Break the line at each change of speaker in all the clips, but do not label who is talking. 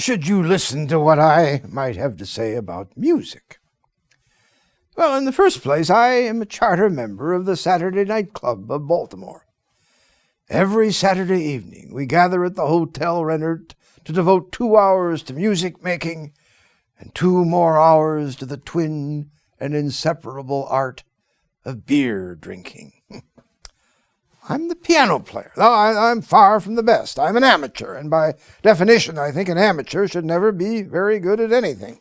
should you listen to what I might have to say about music? Well, in the first place, I am a charter member of the Saturday Night Club of Baltimore. Every Saturday evening, we gather at the hotel rendered to devote 2 hours to music making and 2 more hours to the twin and inseparable art of beer drinking. I'm the piano player, though I'm far from the best. I'm an amateur, and by definition, I think an amateur should never be very good at anything.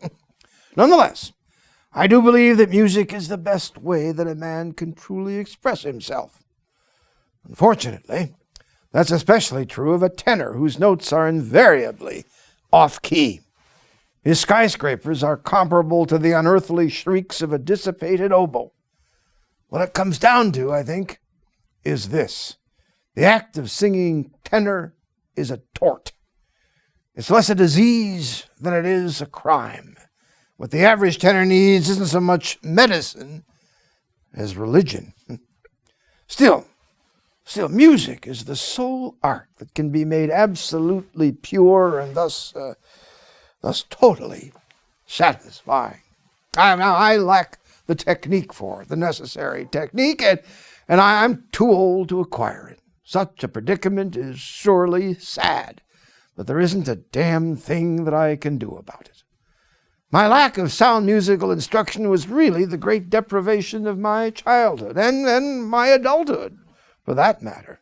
Nonetheless, I do believe that music is the best way that a man can truly express himself. Unfortunately, that's especially true of a tenor whose notes are invariably off-key. His skyscrapers are comparable to the unearthly shrieks of a dissipated oboe. What it comes down to, I think, is this. The act of singing tenor is a tort. It's less a disease than it is a crime. What the average tenor needs isn't so much medicine as religion. Still, music is the sole art that can be made absolutely pure and thus totally satisfying. I lack the technique for it, the necessary technique, and I'm too old to acquire it. Such a predicament is surely sad, but there isn't a damn thing that I can do about it. My lack of sound musical instruction was really the great deprivation of my childhood, and my adulthood, for that matter.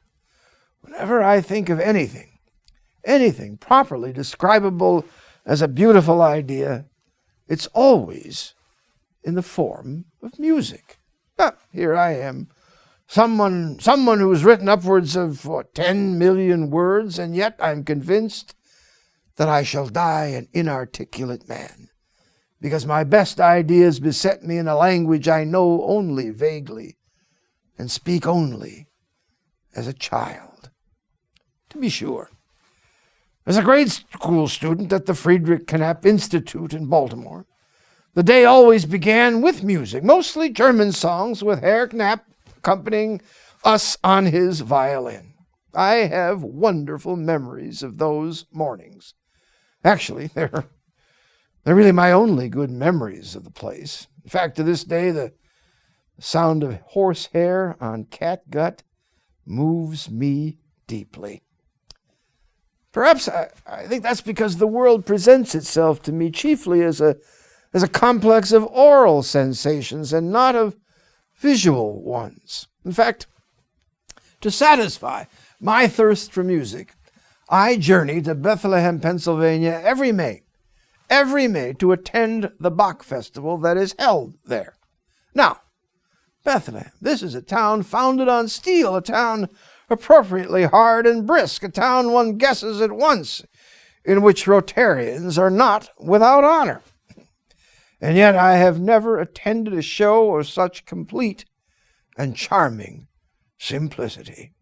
Whenever I think of anything properly describable as a beautiful idea, it's always in the form of music. Here I am, someone who's written upwards of 10 million words, and yet I'm convinced that I shall die an inarticulate man, because my best ideas beset me in a language I know only vaguely and speak only as a child. To be sure, as a grade school student at the Friedrich Knapp Institute in Baltimore, the day always began with music, mostly German songs, with Herr Knapp accompanying us on his violin. I have wonderful memories of those mornings. Actually, they're really my only good memories of the place. In fact, to this day, the sound of horsehair on catgut moves me deeply. Perhaps I think that's because the world presents itself to me chiefly as a complex of oral sensations and not of visual ones. In fact, to satisfy my thirst for music, I journey to Bethlehem, Pennsylvania every May to attend the Bach Festival that is held there. Now, Bethlehem, this is a town founded on steel, a town appropriately hard and brisk, a town one guesses at once, in which Rotarians are not without honor. And yet I have never attended a show of such complete and charming simplicity.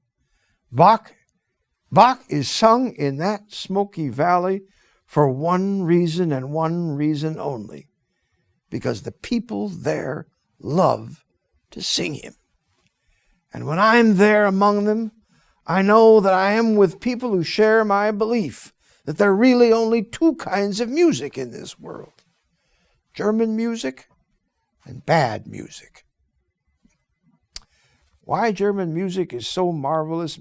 Bach is sung in that smoky valley for one reason and one reason only, because the people there love to sing him. And when I'm there among them, I know that I am with people who share my belief that there are really only 2 kinds of music in this world: German music and bad music. Why German music is so marvelous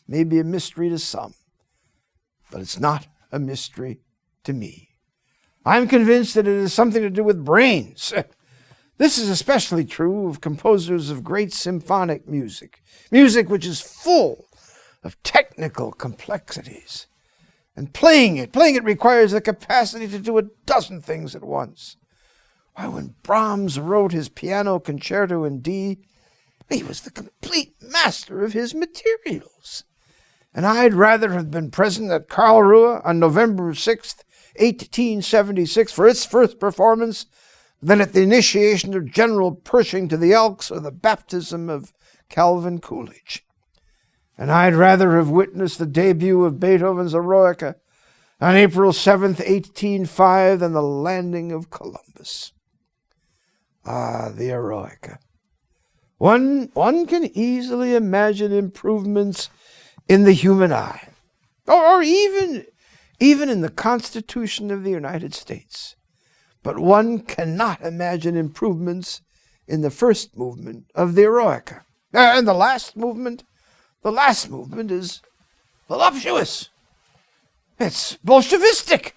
may be a mystery to some, but it's not a mystery to me. I'm convinced that it has something to do with brains. This is especially true of composers of great symphonic music which is full of technical complexities. And playing it requires the capacity to do a dozen things at once. Why, when Brahms wrote his piano concerto in D, he was the complete master of his materials. And I'd rather have been present at Karlsruhe on November 6th, 1876, for its first performance than at the initiation of General Pershing to the Elks or the baptism of Calvin Coolidge. And I'd rather have witnessed the debut of Beethoven's Heroica on April 7th, 1805, than the landing of Columbus. Ah, the Heroica. One can easily imagine improvements in the human eye, or even even in the Constitution of the United States. But one cannot imagine improvements in the first movement of the Heroica. And the last movement is voluptuous. It's Bolshevistic.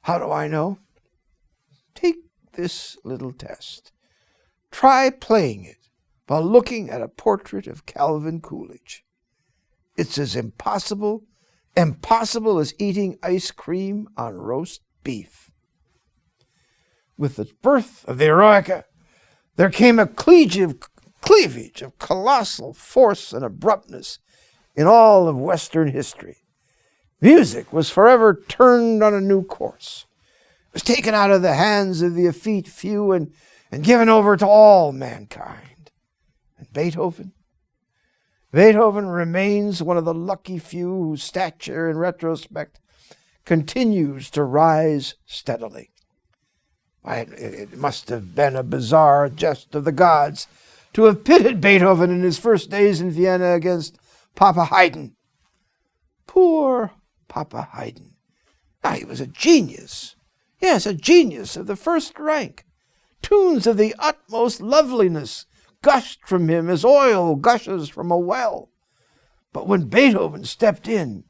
How do I know? Take this little test. Try playing it while looking at a portrait of Calvin Coolidge. It's as impossible as eating ice cream on roast beef. With the birth of the Heroica, there came a cleavage of colossal force and abruptness in all of Western history. Music was forever turned on a new course. It was taken out of the hands of the effete few and given over to all mankind. And Beethoven remains one of the lucky few whose stature, in retrospect, continues to rise steadily. It must have been a bizarre jest of the gods to have pitted Beethoven in his first days in Vienna against Papa Haydn. Poor Papa Haydn. He was a genius. Yes, a genius of the first rank. Tunes of the utmost loveliness gushed from him as oil gushes from a well. But when Beethoven stepped in,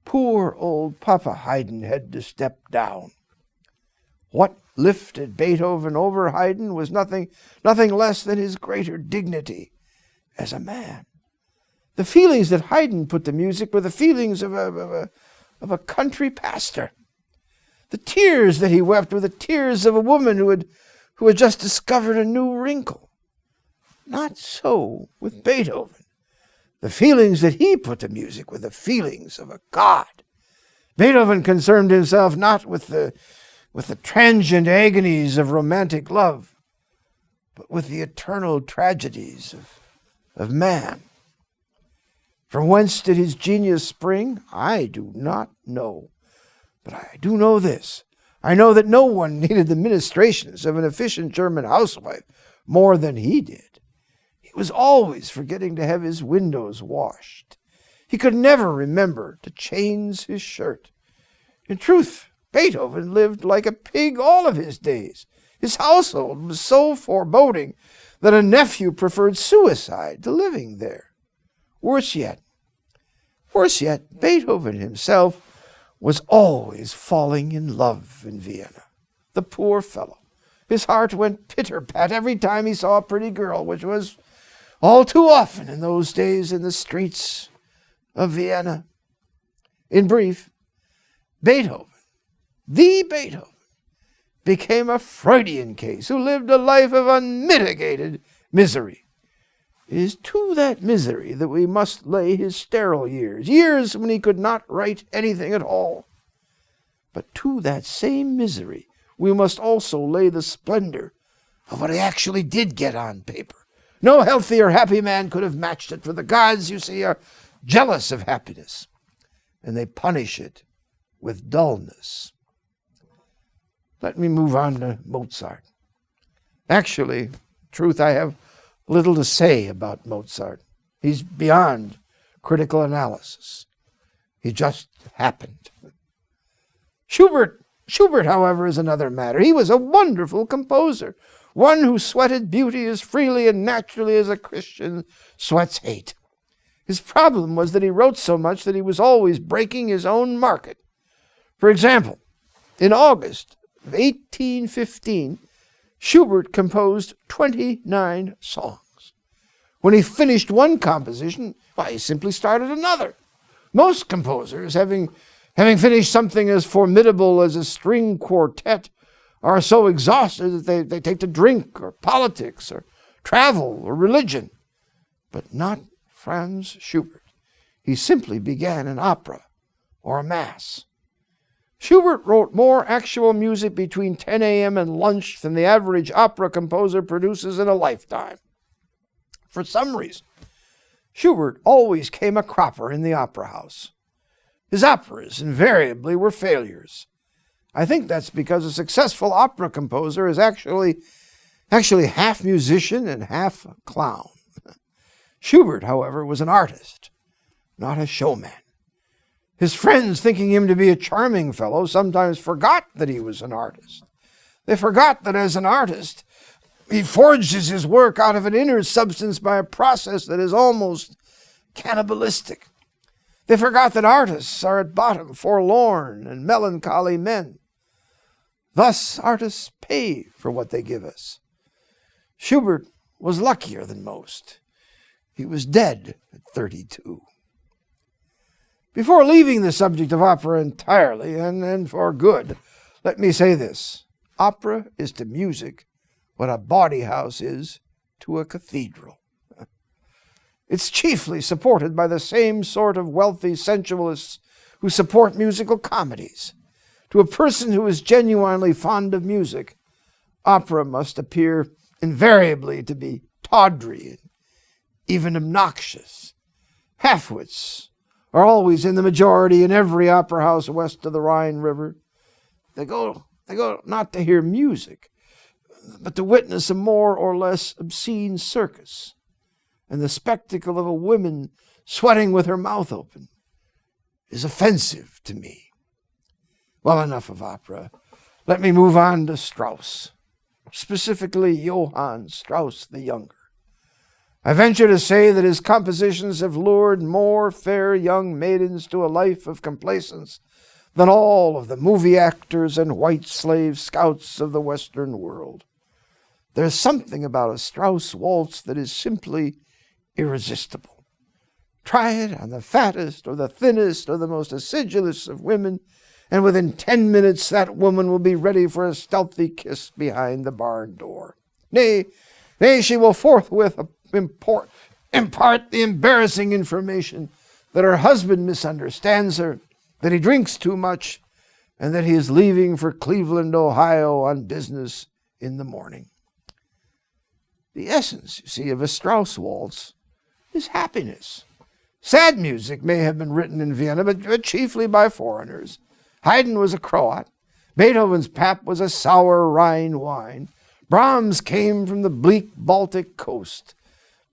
poor old Papa Haydn had to step down. What lifted Beethoven over Haydn was nothing less than his greater dignity as a man. The feelings that Haydn put to music were the feelings of a country pastor. The tears that he wept were the tears of a woman who had just discovered a new wrinkle. Not so with Beethoven. The feelings that he put to music were the feelings of a god. Beethoven concerned himself not with the transient agonies of romantic love, but with the eternal tragedies of man. From whence did his genius spring? I do not know. But I do know this. I know that no one needed the ministrations of an efficient German housewife more than he did. He was always forgetting to have his windows washed. He could never remember to change his shirt. In truth, Beethoven lived like a pig all of his days. His household was so foreboding that a nephew preferred suicide to living there. Worse yet, Beethoven himself was always falling in love in Vienna. The poor fellow. His heart went pitter-pat every time he saw a pretty girl, which was all too often in those days in the streets of Vienna. In brief, Beethoven became a Freudian case who lived a life of unmitigated misery. It is to that misery that we must lay his sterile years when he could not write anything at all. But to that same misery we must also lay the splendor of what he actually did get on paper. No healthy or happy man could have matched it, for the gods, you see, are jealous of happiness, and they punish it with dullness. Let me move on to Mozart. Actually, truth, I have little to say about Mozart. He's beyond critical analysis. He just happened. Schubert, however, is another matter. He was a wonderful composer, one who sweated beauty as freely and naturally as a Christian sweats hate. His problem was that he wrote so much that he was always breaking his own market. For example, in August of 1815, Schubert composed 29 songs. When he finished one composition, he simply started another. Most composers, having finished something as formidable as a string quartet, are so exhausted that they take to drink or politics or travel or religion. But not Franz Schubert. He simply began an opera or a mass. Schubert wrote more actual music between 10 a.m. and lunch than the average opera composer produces in a lifetime. For some reason, Schubert always came a cropper in the opera house. His operas invariably were failures. I think that's because a successful opera composer is actually half musician and half clown. Schubert, however, was an artist, not a showman. His friends, thinking him to be a charming fellow, sometimes forgot that he was an artist. They forgot that as an artist, he forges his work out of an inner substance by a process that is almost cannibalistic. They forgot that artists are at bottom forlorn and melancholy men. Thus, artists pay for what they give us. Schubert was luckier than most. He was dead at 32. Before leaving the subject of opera entirely, and for good, let me say this. Opera is to music what a bawdy house is to a cathedral. It's chiefly supported by the same sort of wealthy sensualists who support musical comedies. To a person who is genuinely fond of music, opera must appear invariably to be tawdry and even obnoxious. Half-wits are always in the majority in every opera house west of the Rhine River. They go not to hear music, but to witness a more or less obscene circus. And the spectacle of a woman sweating with her mouth open is offensive to me. Well, enough of opera. Let me move on to Strauss, specifically Johann Strauss the Younger. I venture to say that his compositions have lured more fair young maidens to a life of complacence than all of the movie actors and white slave scouts of the Western world. There's something about a Strauss waltz that is simply irresistible. Try it on the fattest or the thinnest or the most acidulous of women, and within 10 minutes that woman will be ready for a stealthy kiss behind the barn door. Nay, she will forthwith impart the embarrassing information that her husband misunderstands her, that he drinks too much, and that he is leaving for Cleveland, Ohio on business in the morning. The essence, you see, of a Strauss waltz is happiness. Sad music may have been written in Vienna, but chiefly by foreigners. Haydn was a Croat. Beethoven's pap was a sour Rhine wine. Brahms came from the bleak Baltic coast.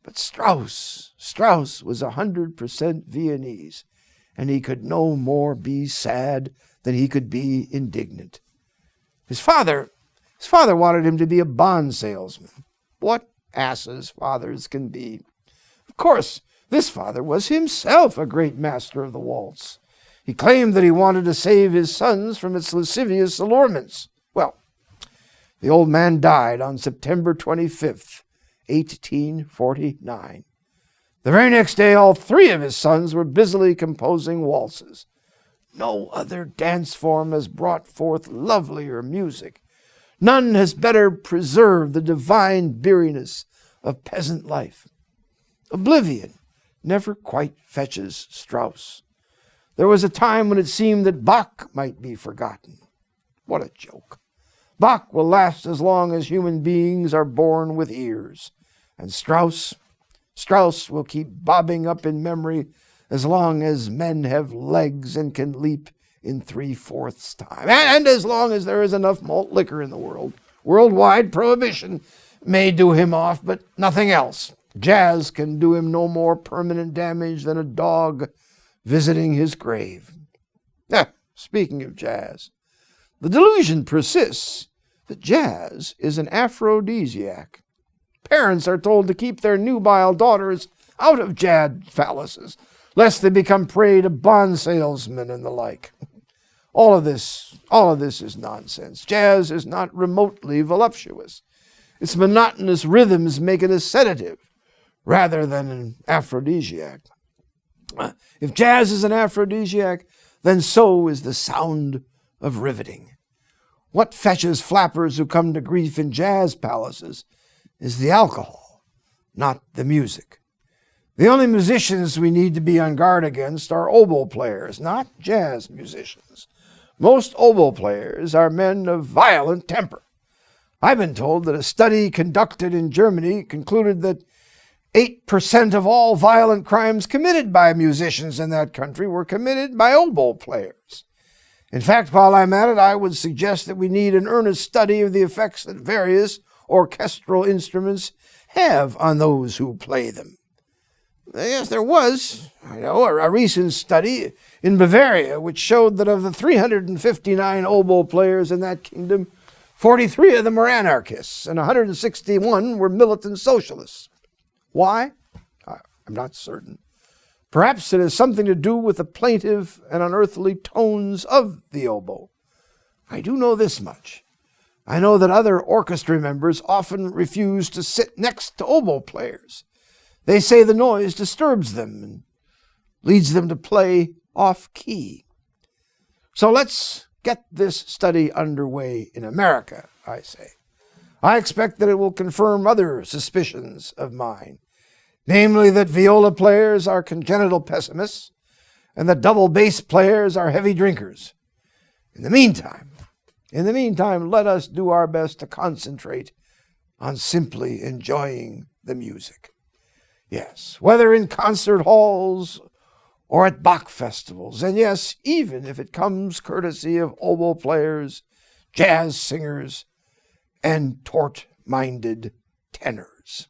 But Strauss was 100% Viennese, and he could no more be sad than he could be indignant. His father wanted him to be a bond salesman. What asses fathers can be. Of course, this father was himself a great master of the waltz. He claimed that he wanted to save his sons from its lascivious allurements. Well, the old man died on September 25th, 1849. The very next day, all three of his sons were busily composing waltzes. No other dance form has brought forth lovelier music. None has better preserved the divine beeriness of peasant life. Oblivion never quite fetches Strauss. There was a time when it seemed that Bach might be forgotten. What a joke. Bach will last as long as human beings are born with ears. And Strauss will keep bobbing up in memory as long as men have legs and can leap in 3/4 time. And as long as there is enough malt liquor in the world. Worldwide prohibition may do him off, but nothing else. Jazz can do him no more permanent damage than a dog visiting his grave. Speaking of jazz, the delusion persists that jazz is an aphrodisiac. Parents are told to keep their nubile daughters out of jazz palaces, lest they become prey to bond salesmen and the like. All of this is nonsense. Jazz is not remotely voluptuous. Its monotonous rhythms make it a sedative rather than an aphrodisiac. If jazz is an aphrodisiac, then so is the sound of riveting. What fetches flappers who come to grief in jazz palaces is the alcohol, not the music. The only musicians we need to be on guard against are oboe players, not jazz musicians. Most oboe players are men of violent temper. I've been told that a study conducted in Germany concluded that 8% of all violent crimes committed by musicians in that country were committed by oboe players. In fact, while I'm at it, I would suggest that we need an earnest study of the effects that various orchestral instruments have on those who play them. Yes, there was, a recent study in Bavaria, which showed that of the 359 oboe players in that kingdom, 43 of them were anarchists and 161 were militant socialists. Why? I'm not certain. Perhaps it has something to do with the plaintive and unearthly tones of the oboe. I do know this much. I know that other orchestra members often refuse to sit next to oboe players. They say the noise disturbs them and leads them to play off-key. So let's get this study underway in America, I say. I expect that it will confirm other suspicions of mine, namely that viola players are congenital pessimists and that double bass players are heavy drinkers. In the meantime, let us do our best to concentrate on simply enjoying the music. Yes, whether in concert halls or at Bach festivals, and yes, even if it comes courtesy of oboe players, jazz singers, and tort-minded tenors.